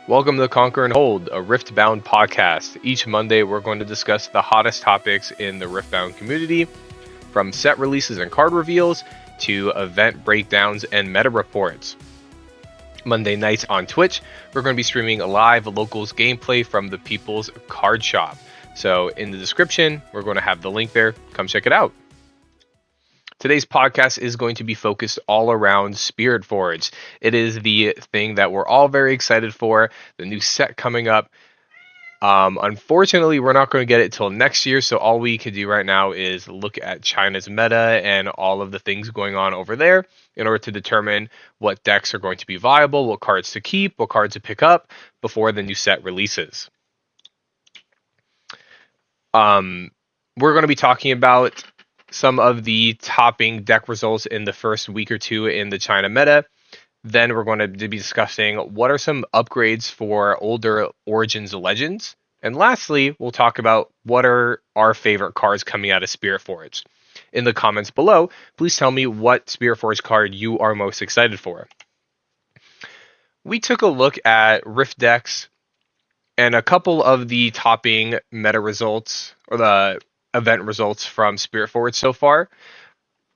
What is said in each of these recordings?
Welcome to Conquer and Hold, a Riftbound podcast. Each Monday, we're going to discuss the hottest topics in the Riftbound community, from set releases and card reveals to event breakdowns and meta reports. Monday nights on Twitch, we're going to be streaming live locals gameplay from the People's Card Shop. So in the description, we're going to have the link there. Come check it out. Today's podcast is going to be focused all around Spiritforged. It is the thing that we're all very excited for, the new set coming up. Unfortunately, we're not going to get it till next year, so all we can do right now is look at China's meta and all of the things going on over there in order to determine what decks are going to be viable, what cards to keep, what cards to pick up before the new set releases. We're going to be talking about some of the topping deck results in the first week or two in the China meta. Then we're going to be discussing what are some upgrades for older Origins Legends. And lastly, we'll talk about what are our favorite cards coming out of Spiritforged. In the comments below, please tell me what Spiritforged card you are most excited for. We took a look at Rift decks and a couple of the topping meta results, or the event results from Spiritforged so far.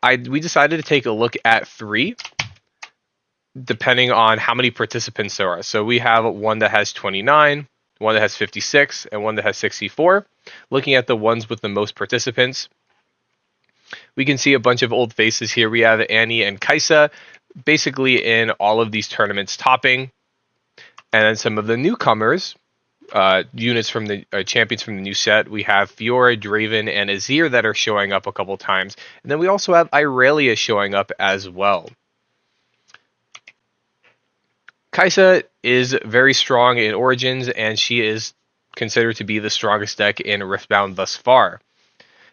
We decided to take a look at 3, depending on how many participants there are. So we have one that has 29, one that has 56, and one that has 64. Looking at the ones with the most participants, we can see a bunch of old faces here. We have Annie and Kaisa, basically in all of these tournaments topping. And then some of the newcomers, units from the champions from the new set. We have Fiora, Draven, and Azir that are showing up a couple times. And then we also have Irelia showing up as well. Kaisa is very strong in Origins, and she is considered to be the strongest deck in Riftbound thus far.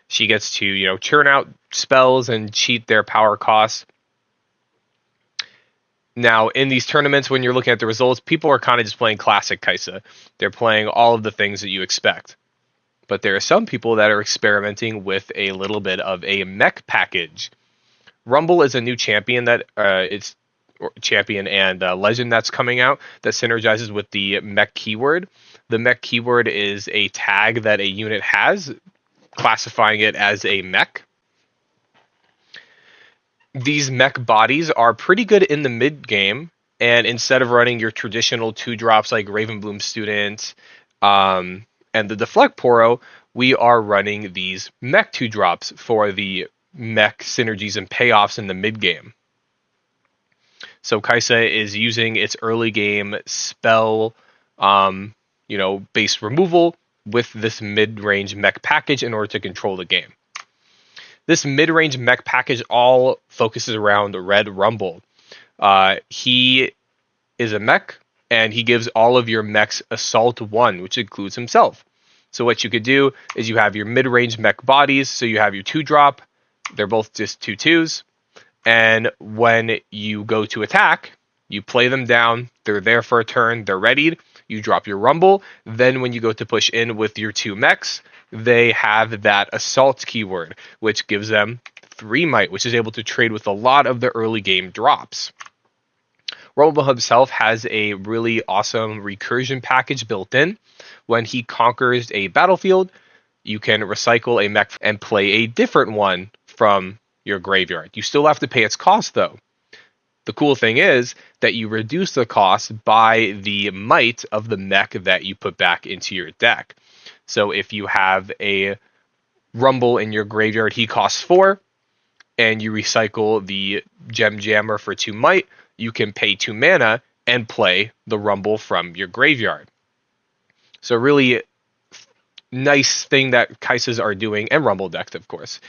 She gets to, churn out spells and cheat their power costs. Now, in these tournaments, when you're looking at the results, people are kind of just playing classic Kaisa. They're playing all of the things that you expect. But there are some people that are experimenting with a little bit of a mech package. Rumble is a new champion that it's champion and legend that's coming out that synergizes with the mech keyword. The mech keyword is a tag that a unit has, classifying it as a mech. These mech bodies are pretty good in the mid game, and instead of running your traditional 2-drops like Ravenbloom Student and the Deflect Poro, we are running these mech 2-drops for the mech synergies and payoffs in the mid game. So Kaisa is using its early game spell, base removal with this mid-range mech package in order to control the game. This mid-range mech package all focuses around Red Rumble. He is a mech, and he gives all of your mechs Assault 1, which includes himself. So what you could do is you have your mid-range mech bodies, so you have your 2-drop. They're both just 2/2s. And when you go to attack, you play them down. They're there for a turn. They're readied. You drop your Rumble. Then when you go to push in with your 2 mechs, they have that assault keyword, which gives them 3 might, which is able to trade with a lot of the early game drops. Rumble himself has a really awesome recursion package built in. When he conquers a battlefield, you can recycle a mech and play a different one from your graveyard. You still have to pay its cost, though. The cool thing is that you reduce the cost by the might of the mech that you put back into your deck. So if you have a Rumble in your graveyard, he costs 4, and you recycle the Gem Jammer for 2 might, you can pay 2 mana and play the Rumble from your graveyard. So really nice thing that Kaisas are doing, and Rumble decks, of course,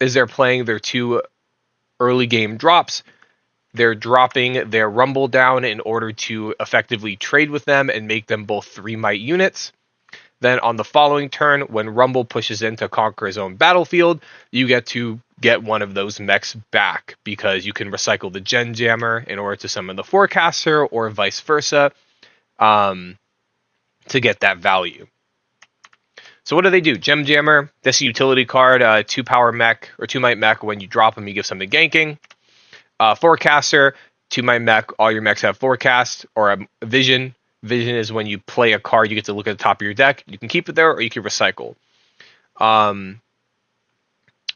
is they're playing their 2 early game drops. They're dropping their Rumble down in order to effectively trade with them and make them both 3 might units. Then on the following turn, when Rumble pushes in to conquer his own battlefield, you get to get one of those mechs back because you can recycle the Gen Jammer in order to summon the Forecaster or vice versa to get that value. So what do they do? Gem Jammer, this utility card, 2 power mech or 2 might mech. When you drop them, you give something ganking. Forecaster, 2 might mech. All your mechs have forecast or a vision. Vision is when you play a card, you get to look at the top of your deck. You can keep it there or you can recycle.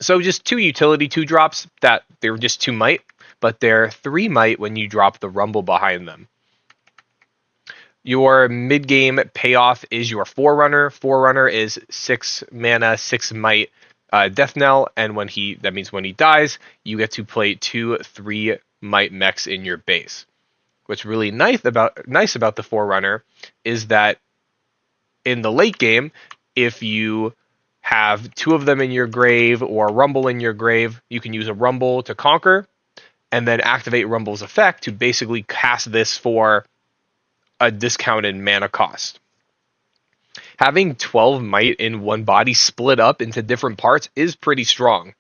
So just 2 utility 2-drops that they're just 2 might, but they're 3 might when you drop the Rumble behind them. Your mid-game payoff is your Forerunner. Forerunner is 6 mana, 6 might Death Knell, and that means when he dies, you get to play 2 3 might mechs in your base. What's really nice about the Forerunner is that in the late game, if you have 2 of them in your grave or Rumble in your grave, you can use a Rumble to conquer, and then activate Rumble's effect to basically cast this for a discounted mana cost. Having 12 might in one body split up into different parts is pretty strong.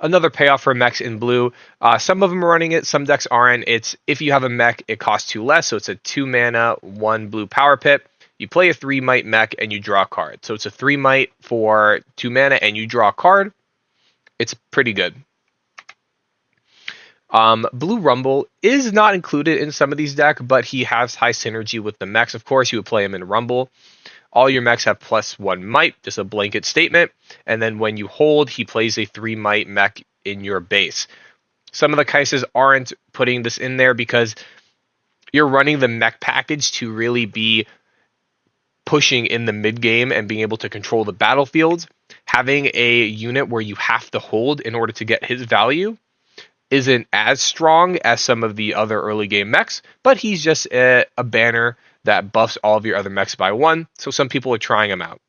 Another payoff for mechs in blue. Some of them are running it, some decks aren't. It's if you have a mech, it costs 2 less, so it's a 2 mana, 1 blue power pip. You play a 3 might mech and you draw a card. So it's a 3 might for 2 mana and you draw a card. It's pretty good. Blue Rumble is not included in some of these decks, but he has high synergy with the mechs. Of course, you would play him in Rumble. All your mechs have +1 might, just a blanket statement. And then when you hold, he plays a 3 might mech in your base. Some of the cases aren't putting this in there because you're running the mech package to really be pushing in the mid game and being able to control the battlefield. Having a unit where you have to hold in order to get his value isn't as strong as some of the other early game mechs, but he's just a banner that buffs all of your other mechs by 1, so some people are trying him out.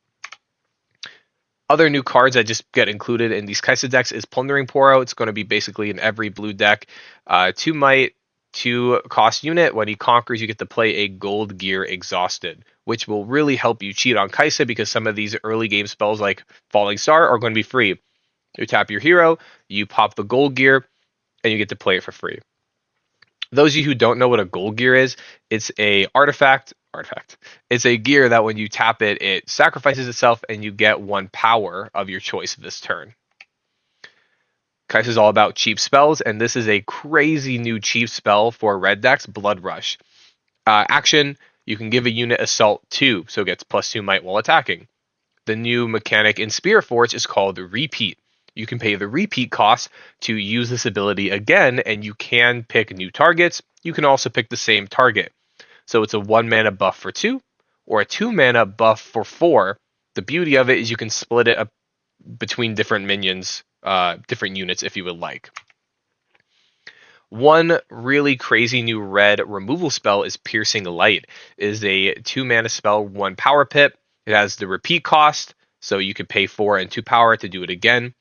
Other new cards that just get included in these Kaisa decks is Plundering Poro. It's going to be basically in every blue deck. 2 might, 2 cost unit. When he conquers, you get to play a Gold Gear Exhausted, which will really help you cheat on Kaisa because some of these early game spells like Falling Star are going to be free. You tap your hero, you pop the Gold Gear, and you get to play it for free. Those of you who don't know what a Gold Gear is, it's a artifact. It's a gear that when you tap it, it sacrifices itself and you get 1 power of your choice this turn. Kai's is all about cheap spells, and this is a crazy new cheap spell for red decks, Blood Rush. Action, you can give a unit Assault 2, so it gets +2 might while attacking. The new mechanic in Spiritforged is called Repeat. You can pay the repeat cost to use this ability again, and you can pick new targets. You can also pick the same target. So it's a 1 mana buff for 2, or a 2 mana buff for 4. The beauty of it is you can split it up between different minions, different units if you would like. One really crazy new red removal spell is Piercing Light. It is a 2 mana spell, 1 power pip. It has the repeat cost, so you can pay 4 and 2 power to do it again.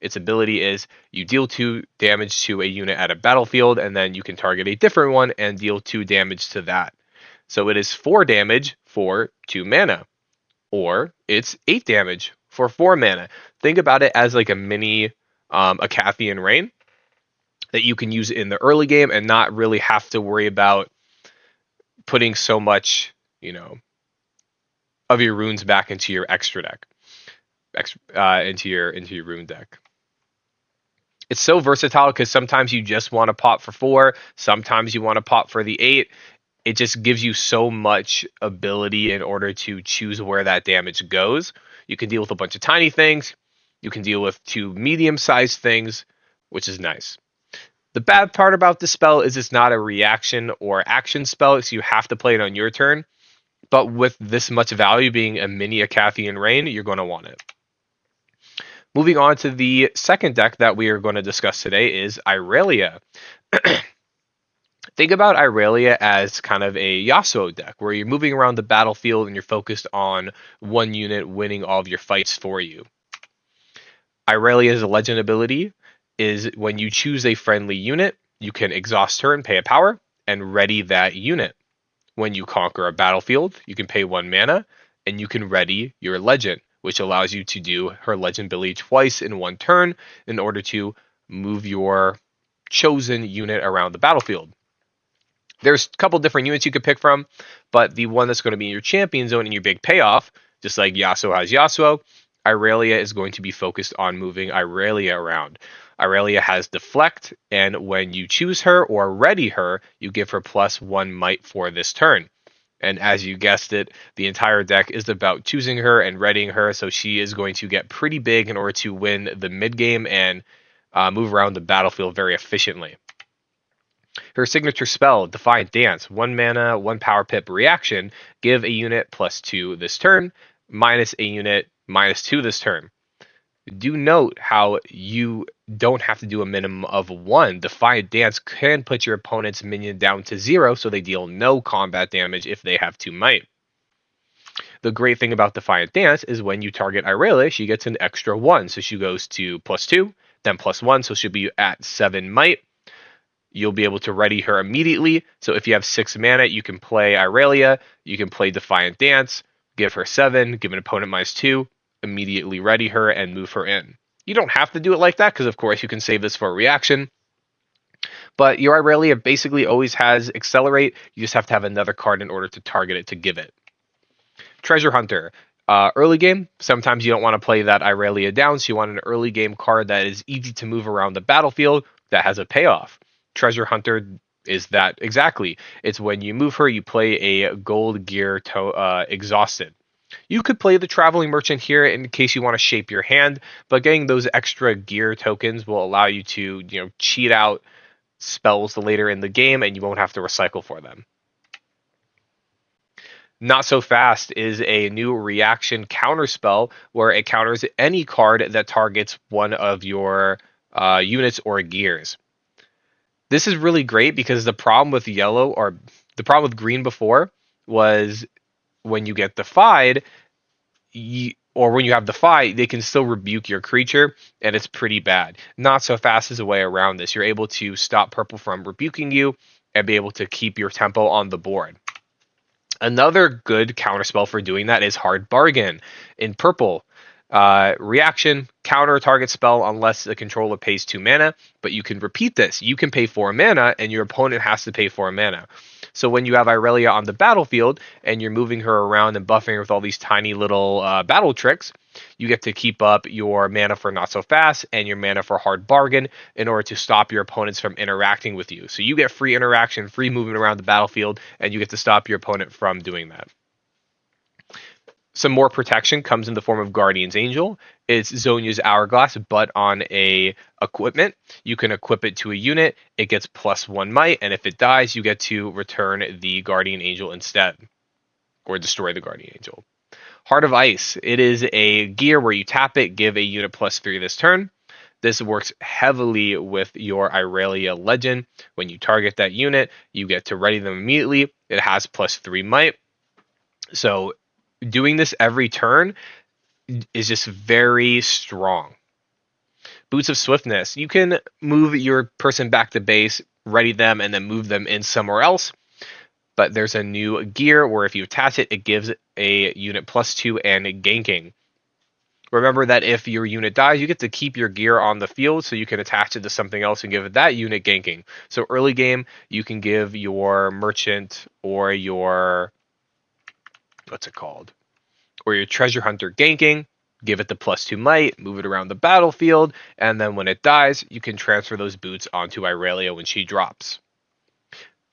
Its ability is you deal 2 damage to a unit at a battlefield, and then you can target a different one and deal 2 damage to that. So it is 4 damage for 2 mana, or it's 8 damage for 4 mana. Think about it as like a mini Acathian Rain that you can use in the early game and not really have to worry about putting so much, of your runes back into your extra deck, into your rune deck. It's so versatile because sometimes you just want to pop for 4, sometimes you want to pop for the 8. It just gives you so much ability in order to choose where that damage goes. You can deal with a bunch of tiny things. You can deal with 2 medium-sized things, which is nice. The bad part about this spell is it's not a reaction or action spell, so you have to play it on your turn. But with this much value being a mini Acathian Rain, you're going to want it. Moving on to the second deck that we are going to discuss today is Irelia. Think about Irelia as kind of a Yasuo deck, where you're moving around the battlefield and you're focused on one unit winning all of your fights for you. Irelia's legend ability is when you choose a friendly unit, you can exhaust her and pay a power, and ready that unit. When you conquer a battlefield, you can pay 1 mana, and you can ready your legend, which allows you to do her legend ability twice in 1 turn in order to move your chosen unit around the battlefield. There's a couple different units you could pick from, but the one that's going to be in your champion zone and your big payoff, just like Yasuo has Yasuo, Irelia is going to be focused on moving Irelia around. Irelia has Deflect, and when you choose her or ready her, you give her +1 might for this turn. And as you guessed it, the entire deck is about choosing her and readying her, so she is going to get pretty big in order to win the mid game and move around the battlefield very efficiently. Her signature spell, Defiant Dance, 1 mana, 1 power pip reaction, give a unit +2 this turn, minus a unit -2 this turn. Do note how you don't have to do a minimum of 1. Defiant Dance can put your opponent's minion down to 0, so they deal no combat damage if they have 2 might. The great thing about Defiant Dance is when you target Irelia, she gets an extra 1, so she goes to +2, then +1, so she'll be at 7 might. You'll be able to ready her immediately, so if you have 6 mana, you can play Irelia, you can play Defiant Dance, give her 7, give an opponent -2, immediately ready her and move her in. You don't have to do it like that because of course you can save this for a reaction, but your Irelia basically always has Accelerate. You just have to have another card in order to target it to give it. Treasure Hunter. Early game, sometimes you don't want to play that Irelia down, so you want an early game card that is easy to move around the battlefield that has a payoff. Treasure Hunter is that exactly. It's when you move her, you play a gold gear exhausted. You could play the Traveling Merchant here in case you want to shape your hand, but getting those extra gear tokens will allow you to, cheat out spells later in the game and you won't have to recycle for them. Not So Fast is a new reaction counter spell where it counters any card that targets one of your units or gears. This is really great because the problem with green before was when you get defied, or when you have Defy, they can still rebuke your creature, and it's pretty bad. Not So Fast is a way around this. You're able to stop purple from rebuking you and be able to keep your tempo on the board. Another good counterspell for doing that is Hard Bargain in purple. Reaction, counter target spell unless the controller pays 2 mana, but you can repeat this. You can pay 4 mana, and your opponent has to pay 4 mana. So when you have Irelia on the battlefield, and you're moving her around and buffing her with all these tiny little battle tricks, you get to keep up your mana for Not So Fast and your mana for Hard Bargain in order to stop your opponents from interacting with you. So you get free interaction, free movement around the battlefield, and you get to stop your opponent from doing that. Some more protection comes in the form of Guardian's Angel. It's Zonia's Hourglass, but on a equipment. You can equip it to a unit. It gets +1 might, and if it dies, you get to return the Guardian Angel instead, or destroy the Guardian Angel. Heart of Ice. It is a gear where you tap it, give a unit +3 this turn. This works heavily with your Irelia Legend. When you target that unit, you get to ready them immediately. It has +3 might. So doing this every turn is just very strong. Boots of Swiftness. You can move your person back to base, ready them, and then move them in somewhere else. But there's a new gear where if you attach it, it gives a unit +2 and ganking. Remember that if your unit dies, you get to keep your gear on the field, so you can attach it to something else and give that unit ganking. So early game, you can give your merchant or your or your treasure hunter ganking, give it the +2 might, move it around the battlefield, and then when it dies, you can transfer those boots onto Irelia when she drops.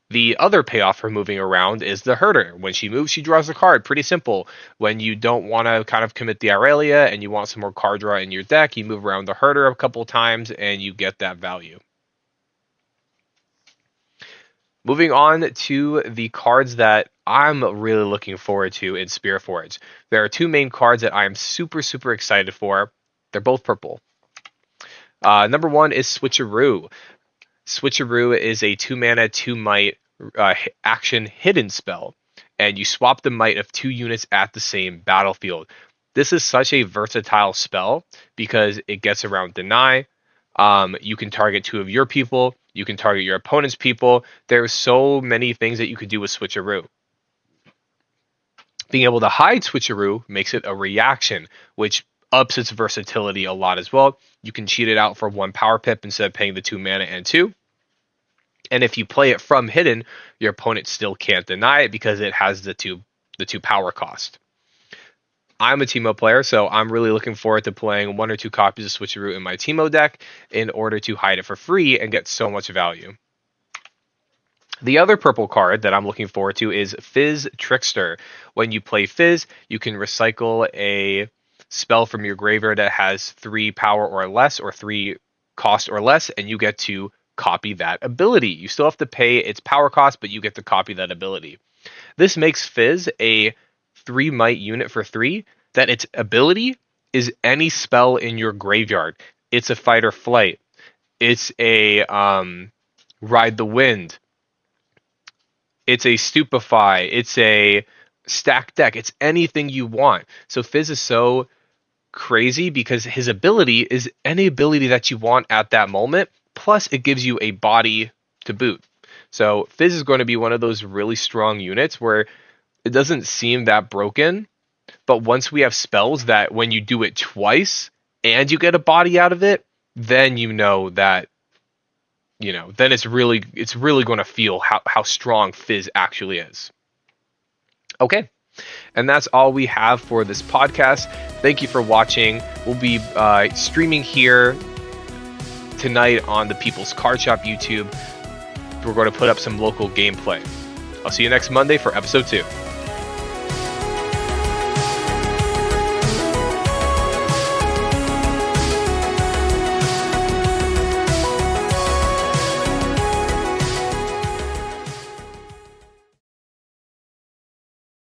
The other payoff for moving around is the Herder. When she moves, she draws a card. Pretty simple. When you don't want to kind of commit the Irelia and you want some more card draw in your deck, you move around the Herder a couple times and you get that value. Moving on to the cards that I'm really looking forward to in Spiritforged. There are 2 main cards that I'm super, super excited for. They're both purple. Number 1 is Switcheroo. Switcheroo is a 2 mana, 2 might action hidden spell, and you swap the might of 2 units at the same battlefield. This is such a versatile spell because it gets around deny. You can target 2 of your people. You can target your opponent's people. There's so many things that you could do with Switcheroo. Being able to hide Switcheroo makes it a reaction, which ups its versatility a lot as well. You can cheat it out for 1 power pip instead of paying the 2 mana and 2. And if you play it from hidden, your opponent still can't deny it because it has the two power cost. I'm a Teemo player, so I'm really looking forward to playing 1 or 2 copies of Switcheroo in my Teemo deck in order to hide it for free and get so much value. The other purple card that I'm looking forward to is Fizz Trickster. When you play Fizz, you can recycle a spell from your graveyard that has 3 power or less, or 3 cost or less, and you get to copy that ability. You still have to pay its power cost, but you get to copy that ability. This makes Fizz a 3 might unit for 3 that its ability is any spell in your graveyard. It's a fight or flight. It's a ride the wind. It's a stupefy. It's a stack deck. It's anything you want. So Fizz is so crazy because his ability is any ability that you want at that moment. Plus, it gives you a body to boot. So Fizz is going to be one of those really strong units where it doesn't seem that broken. But once we have spells that when you do it twice and you get a body out of it, then you know that, then it's really going to feel how strong Fizz actually is. Okay, and that's all we have for this podcast. Thank you for watching. We'll be streaming here tonight on the People's Card Shop YouTube. We're going to put up some local gameplay. I'll see you next Monday for episode 2.